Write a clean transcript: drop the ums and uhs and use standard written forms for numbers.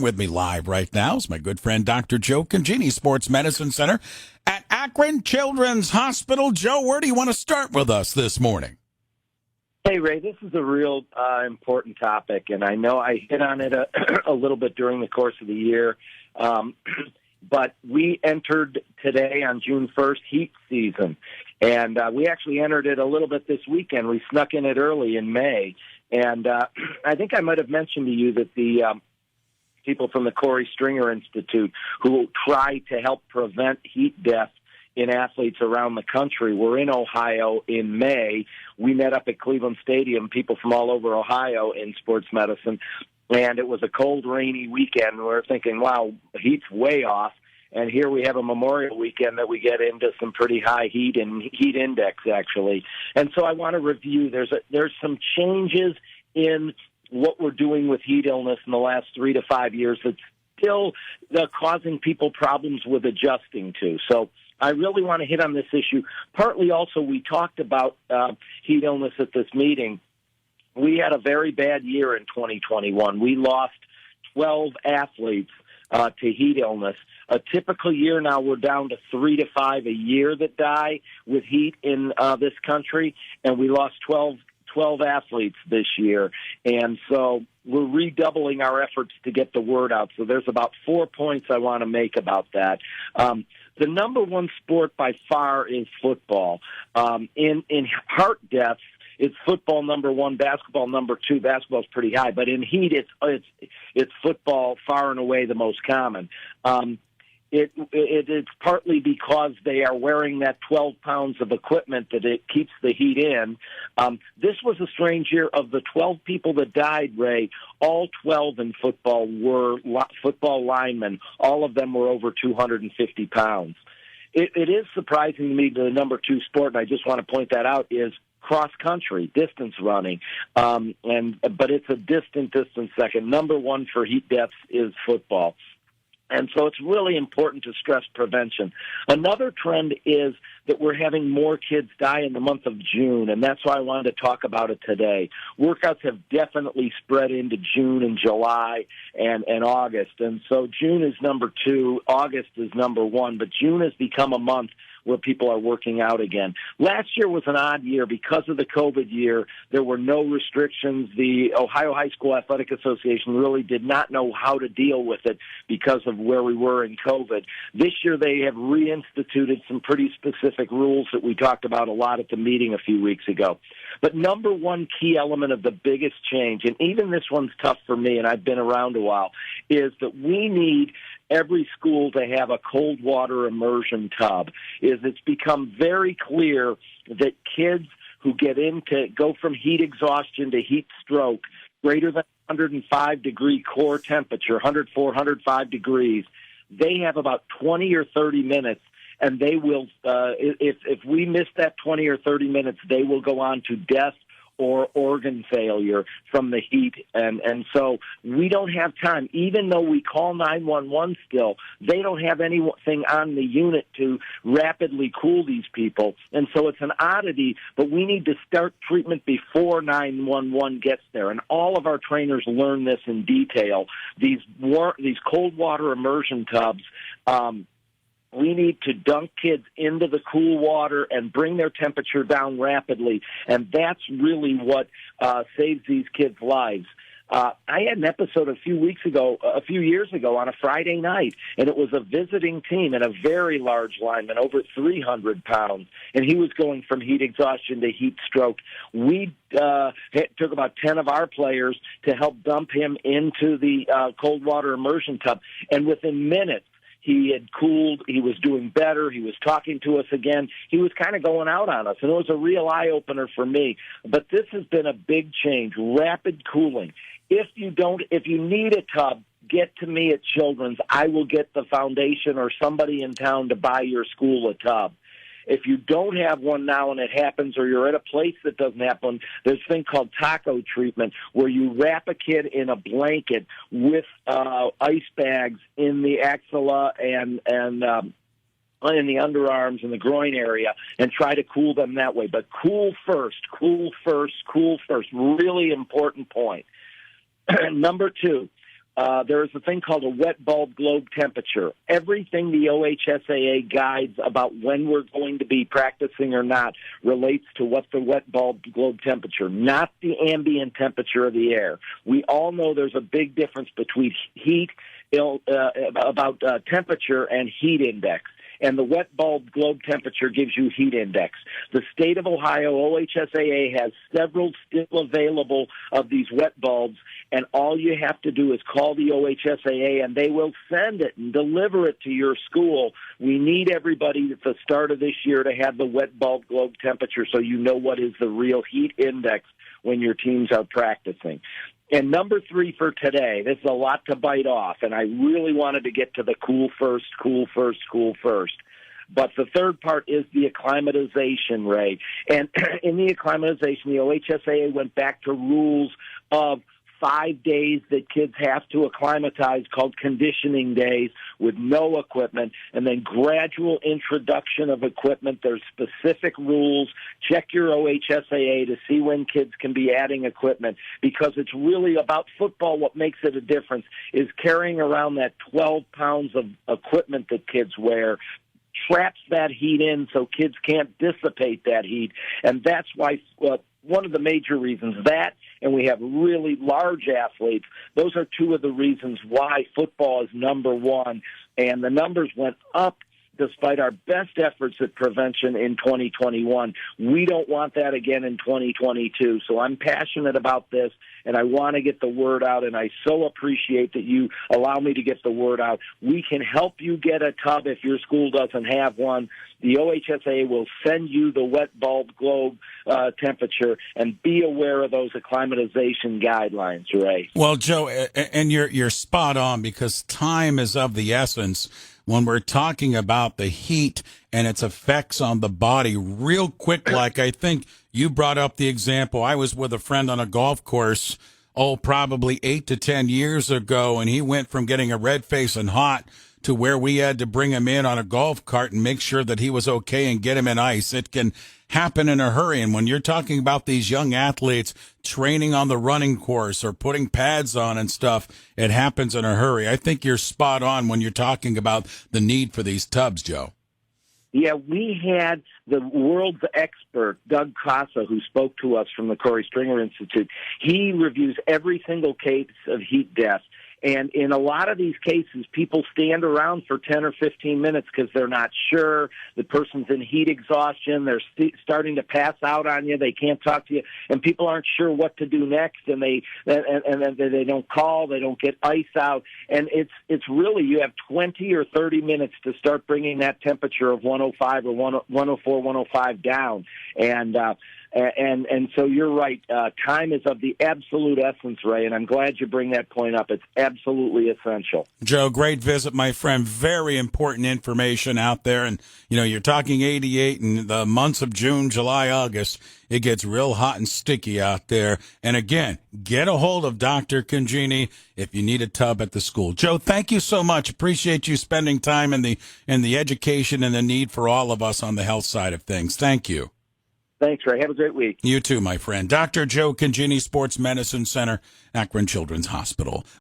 With me live right now is my good friend Dr. Joe Congini, Sports Medicine Center at Akron Children's Hospital. Joe, where do you want to start with us this morning? Hey, Ray, this is a real important topic, and I know I hit on it a little bit during the course of the year, but we entered today on June 1st heat season, and we actually entered it a little bit this weekend. We snuck in it early in May, and I think I might have mentioned to you that the people from the Corey Stringer Institute who try to help prevent heat death in athletes around the country were in Ohio in May. We met up at Cleveland Stadium, people from all over Ohio in sports medicine, and it was a cold, rainy weekend. We're thinking, wow, heat's way off. And here we have a Memorial weekend that we get into some pretty high heat and heat index, actually. And so I want to review. There's some changes in what we're doing with heat illness in the last 3 to 5 years that's still causing people problems with adjusting to. So I really want to hit on this issue. Partly also, we talked about heat illness at this meeting. We had a very bad year in 2021. We lost 12 athletes to heat illness. A typical year now, we're down to 3 to 5 a year that die with heat in this country, and we lost 12 athletes this year. And so we're redoubling our efforts to get the word out. So there's about 4 points I want to make about that. The number one sport by far is football. In heart deaths, it's football number one, basketball number two. Basketball's pretty high, but in heat, it's football far and away the most common. It's partly because they are wearing that 12 pounds of equipment that it keeps the heat in. This was a strange year. Of the 12 people that died, Ray, all 12 in football were football linemen. All of them were over 250 pounds. It is surprising to me the number two sport, and I just want to point that out, is cross-country, distance running. But it's a distant second. Number one for heat deaths is football. And so it's really important to stress prevention. Another trend is that we're having more kids die in the month of June, and that's why I wanted to talk about it today. Workouts have definitely spread into June and July and August. And so June is number two, August is number one, but June has become a month where people are working out again. Last year was an odd year because of the COVID year. There were no restrictions. The Ohio High School Athletic Association really did not know how to deal with it because of where we were in COVID. This year they have reinstituted some pretty specific rules that we talked about a lot at the meeting a few weeks ago. But number one key element of the biggest change, and even this one's tough for me, and I've been around a while, is that we need every school to have a cold water immersion tub. It's become very clear that kids who go from heat exhaustion to heat stroke, greater than 105 degree core temperature, 104, 105 degrees, they have about 20 or 30 minutes, and they will, if we miss that 20 or 30 minutes, they will go on to death or organ failure from the heat. And so we don't have time. Even though we call 911 still, they don't have anything on the unit to rapidly cool these people. And so it's an oddity, but we need to start treatment before 911 gets there. And all of our trainers learn this in detail. These cold water immersion tubs, we need to dunk kids into the cool water and bring their temperature down rapidly, and that's really what saves these kids' lives. I had an episode a few years ago on a Friday night, and it was a visiting team and a very large lineman, over 300 pounds, and he was going from heat exhaustion to heat stroke. We took about 10 of our players to help dump him into the cold water immersion tub, and within minutes, he had cooled. He was doing better. He was talking to us again. He was kind of going out on us, and it was a real eye-opener for me. But this has been a big change, rapid cooling. If you need a tub, get to me at Children's. I will get the foundation or somebody in town to buy your school a tub. If you don't have one now and it happens, or you're at a place that doesn't happen, there's a thing called taco treatment, where you wrap a kid in a blanket with ice bags in the axilla and in the underarms and the groin area, and try to cool them that way. But cool first. Really important point. Number two, there is a thing called a wet bulb globe temperature. Everything the OHSAA guides about when we're going to be practicing or not relates to what the wet bulb globe temperature, not the ambient temperature of the air. We all know there's a big difference between temperature and heat index. And the wet bulb globe temperature gives you heat index. The state of Ohio, OHSAA, has several still available of these wet bulbs, and all you have to do is call the OHSAA, and they will send it and deliver it to your school. We need everybody at the start of this year to have the wet bulb globe temperature so you know what is the real heat index when your teams are practicing. And number 3 for today, this is a lot to bite off, and I really wanted to get to the cool first. But the third part is the acclimatization, Ray. And in the acclimatization, the OHSAA went back to rules of 5 days that kids have to acclimatize, called conditioning days, with no equipment, and then gradual introduction of equipment. There's specific rules. Check your OHSAA to see when kids can be adding equipment, because it's really about football. What makes it a difference is carrying around that 12 pounds of equipment that kids wear traps that heat in so kids can't dissipate that heat. And that's why one of the major reasons, that, and we have really large athletes, those are two of the reasons why football is number one. And the numbers went up despite our best efforts at prevention in 2021. We don't want that again in 2022. So I'm passionate about this, and I want to get the word out, and I so appreciate that you allow me to get the word out. We can help you get a tub if your school doesn't have one. The OHSAA will send you the wet bulb globe temperature, and be aware of those acclimatization guidelines, Ray. Well, Joe, and you're spot on, because time is of the essence when we're talking about the heat and its effects on the body. Real quick, like I think you brought up the example. I was with a friend on a golf course, probably 8 to 10 years ago, and he went from getting a red face and hot to where we had to bring him in on a golf cart and make sure that he was okay and get him in ice. It can happen in a hurry. And when you're talking about these young athletes training on the running course or putting pads on and stuff, it happens in a hurry. I think you're spot on when you're talking about the need for these tubs, Joe. Yeah, we had the world's expert, Doug Casa, who spoke to us from the Corey Stringer Institute. He reviews every single case of heat death. And in a lot of these cases, people stand around for 10 or 15 minutes because they're not sure. The person's in heat exhaustion. They're starting to pass out on you. They can't talk to you. And people aren't sure what to do next. And they don't call. They don't get ice out. And it's really, you have 20 or 30 minutes to start bringing that temperature of 105 or 104, 105 down. And so you're right. Time is of the absolute essence, Ray, and I'm glad you bring that point up. It's absolutely essential. Joe, great visit, my friend. Very important information out there. And, you're talking 88 and the months of June, July, August. It gets real hot and sticky out there. And again, get a hold of Dr. Congini if you need a tub at the school. Joe, thank you so much. Appreciate you spending time in the education and the need for all of us on the health side of things. Thank you. Thanks, Ray. Have a great week. You too, my friend. Dr. Joe Congini, Sports Medicine Center, Akron Children's Hospital.